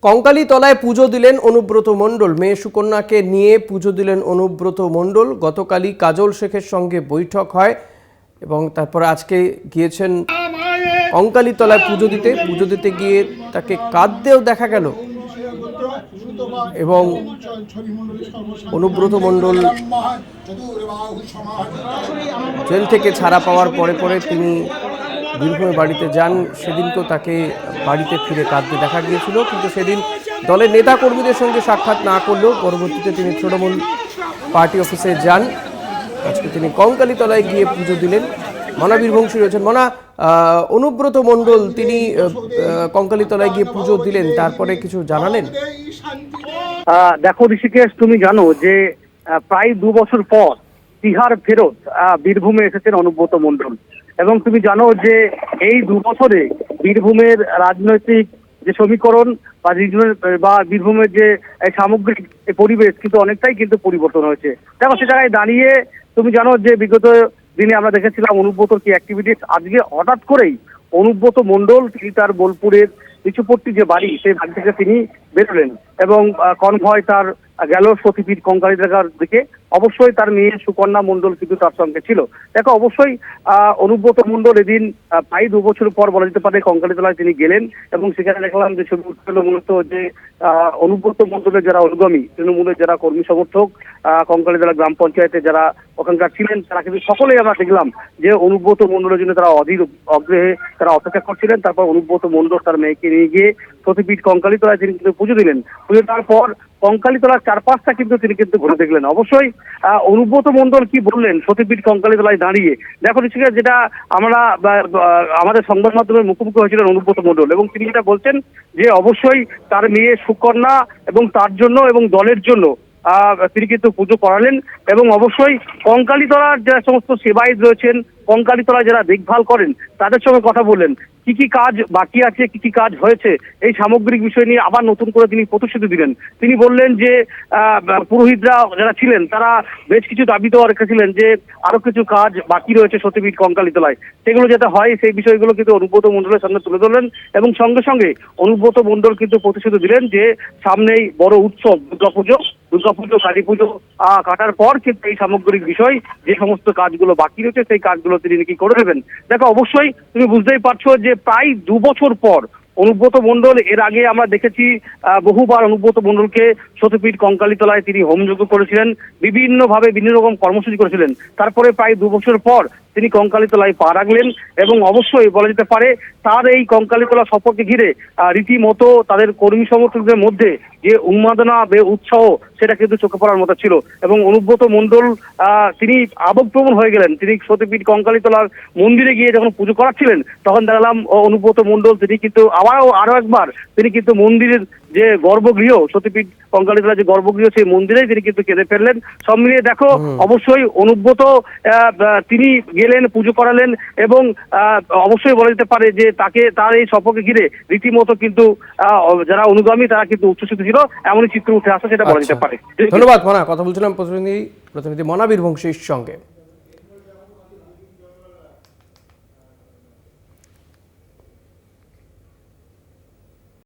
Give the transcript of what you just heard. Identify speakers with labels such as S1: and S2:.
S1: কঙ্কালী তলায় পুজো দিলেন অনুব্রত মণ্ডল। মেয়ে সুকন্যাকে নিয়ে পুজো দিলেন অনুব্রত মণ্ডল। গতকালই কাজল শেখের সঙ্গে বৈঠক হয় এবং তারপর আজকে গিয়েছেন কঙ্কালী তলায় পুজো দিতে গিয়ে তাকে কাঁদতেও দেখা গেল। এবং অনুব্রত মণ্ডল জেল থেকে ছাড়া পাওয়ার পরে তিনি বীরভূমে বাড়িতে যান। সেদিনকেও তাকে বাড়িতে ফিরে কাঁদতে দেখা গিয়েছিল, কিন্তু সেদিন দলের নেতা কর্মীদের সঙ্গে সাক্ষাৎ না করলেও পরবর্তীতে তিনি তৃণমূল পার্টি অফিসে যান। আজকে তিনি কঙ্কালী তলায় গিয়ে পুজো দিলেন। মনা বীরবংশী রয়েছেন। মনা, অনুব্রত মণ্ডল তিনি কঙ্কালী তলায় গিয়ে পুজো দিলেন, তারপরে কিছু জানালেন?
S2: দেখো ঋষিকেশ, তুমি জানো যে প্রায় 2 বছর পর তিহার ফেরত বীরভূমে এসেছেন অনুব্রত মণ্ডল, এবং তুমি জানো যে এই 2 বছরে বীরভূমের রাজনৈতিক যে সমীকরণ বা বীরভূমের যে সামগ্রিক পরিবেশ কিন্তু অনেকটাই কিন্তু পরিবর্তন হয়েছে। দেখো, সে জায়গায় দাঁড়িয়ে তুমি জানো যে বিগত দিনে আমরা দেখেছিলাম অনুব্রতর কি অ্যাক্টিভিটিস। আজকে হঠাৎ করেই অনুব্রত মণ্ডল তিনি তার বোলপুরের পিছুপট্টি যে বাড়ি, সেই বাড়ি থেকে তিনি বেরোলেন এবং কনভয় তার গেল সতীপীঠ কঙ্কালী তলার দিকে। অবশ্যই তার মেয়ে সুকন্যা মণ্ডল কিন্তু তার সঙ্গে ছিল। দেখো, অবশ্যই অনুব্রত মণ্ডল এদিন প্রায় 2 বছর পর বলা যেতে পারে কঙ্কালী তলায় তিনি গেলেন, এবং সেখানে দেখলাম যে ছবি উঠছিল মূলত যে অনুব্রত মণ্ডলের যারা অনুগামী, তৃণমূলের যারা কর্মী সমর্থক, কঙ্কালী তলা গ্রাম পঞ্চায়েতে যারা ওখানকার ছিলেন, তারা কিন্তু সকলেই আমরা দেখলাম যে অনুব্রত মণ্ডলের জন্য তারা অধীর অগ্রহে তারা অপেক্ষা করছিলেন। তারপর অনুব্রত মণ্ডল তার মেয়েকে নিয়ে গিয়ে সতীপীঠ কঙ্কালী তলায় তিনি কিন্তু পুজো দিলেন। পুজো দেওয়ার পর কঙ্কালী তলার চারপাশটা কিন্তু তিনি কিন্তু ঘুরে দেখলেন। অবশ্যই অনুব্রত মণ্ডল কি বললেন সতীপীঠ কঙ্কালী তলায় দাঁড়িয়ে, দেখো নিশ্চয়ই যেটা আমরা আমাদের সংবাদ মাধ্যমের মুখোমুখি হয়েছিলেন অনুব্রত মণ্ডল, এবং তিনি যেটা বলছেন যে অবশ্যই তার মেয়ে সুকন্যা এবং তার জন্য এবং দলের জন্য তিনি কিন্তু পুজো করালেন, এবং অবশ্যই কঙ্কালী তলার যারা সমস্ত সেবায়িত রয়েছেন, কঙ্কালী তলায় যারা দেখভাল করেন, তাদের সঙ্গে কথা বললেন। কি কি কাজ বাকি আছে, কি কি কাজ হয়েছে, এই সামগ্রিক বিষয় নিয়ে আবার নতুন করে তিনি প্রতিশ্রুতি দিলেন। তিনি বললেন যে পুরোহিতরা যারা ছিলেন তারা বেশ কিছু দাবি দেওয়া রেখেছিলেন যে আরো কিছু কাজ বাকি রয়েছে সতীপীঠ কঙ্কালী তলায়, সেগুলো যাতে হয় সেই বিষয়গুলো কিন্তু অনুব্রত মণ্ডলের সামনে তুলে ধরলেন। এবং সঙ্গে সঙ্গে অনুব্রত মণ্ডল কিন্তু প্রতিশ্রুতি দিলেন যে সামনেই বড় উৎসব দুর্গাপুজো কালী পুজো কাটার পর কিন্তু এই সামগ্রিক বিষয় যে সমস্ত কাজগুলো বাকি রয়েছে সেই কাজগুলো তিনি নাকি করে দেবেন। দেখো, অবশ্যই তুমি বুঝতেই পারছো যে প্রায় 2 বছর পর অনুব্রত মণ্ডল, এর আগে আমরা দেখেছি বহুবার অনুব্রত মণ্ডলকে সতীপীঠ কঙ্কালী তলায় তিনি হোমযজ্ঞ করেছিলেন, বিভিন্নভাবে বিভিন্ন রকম কর্মসূচি করেছিলেন। তারপরে প্রায় 2 বছর পর তিনি কঙ্কালী তলায় পা রাখলেন, এবং অবশ্যই বলা যেতে পারে তার এই কঙ্কালী তলা সফরকে ঘিরে রীতিমতো তাদের কর্মী সমর্থকদের মধ্যে যে উন্মাদনা উৎসাহ সেটা কিন্তু চোখে পড়ার মতো ছিল। এবং অনুব্রত মণ্ডল তিনি আবেগপ্রবণ হয়ে গেলেন। তিনি সতীপীঠ কঙ্কালী তলার মন্দিরে গিয়ে যখন পুজো করাচ্ছিলেন, তখন দেখলাম অনুব্রত মণ্ডল তিনি কিন্তু আরো একবার তিনি কিন্তু মন্দিরের যে গর্ভগৃহ, সতীপীঠ কঙ্কালী তলার যে গর্ভগৃহ, সেই মন্দিরেই তিনি কিন্তু কেঁদে ফেললেন। সব মিলিয়ে দেখো, অবশ্যই অনুব্রত তিনি গেলেন, পুজো করালেন, এবং অবশ্যই বলা যেতে পারে যে তার এই সফরকে ঘিরে রীতিমতো কিন্তু যারা অনুগামী তারা কিন্তু উচ্ছ্বসিত ছিল, এমনই চিত্র উঠে আসে, সেটা বলা যেতে পারে।
S1: ধন্যবাদ মনা। কথা বলছিলাম প্রতিনিধি মনা বীরবংশীর সঙ্গে।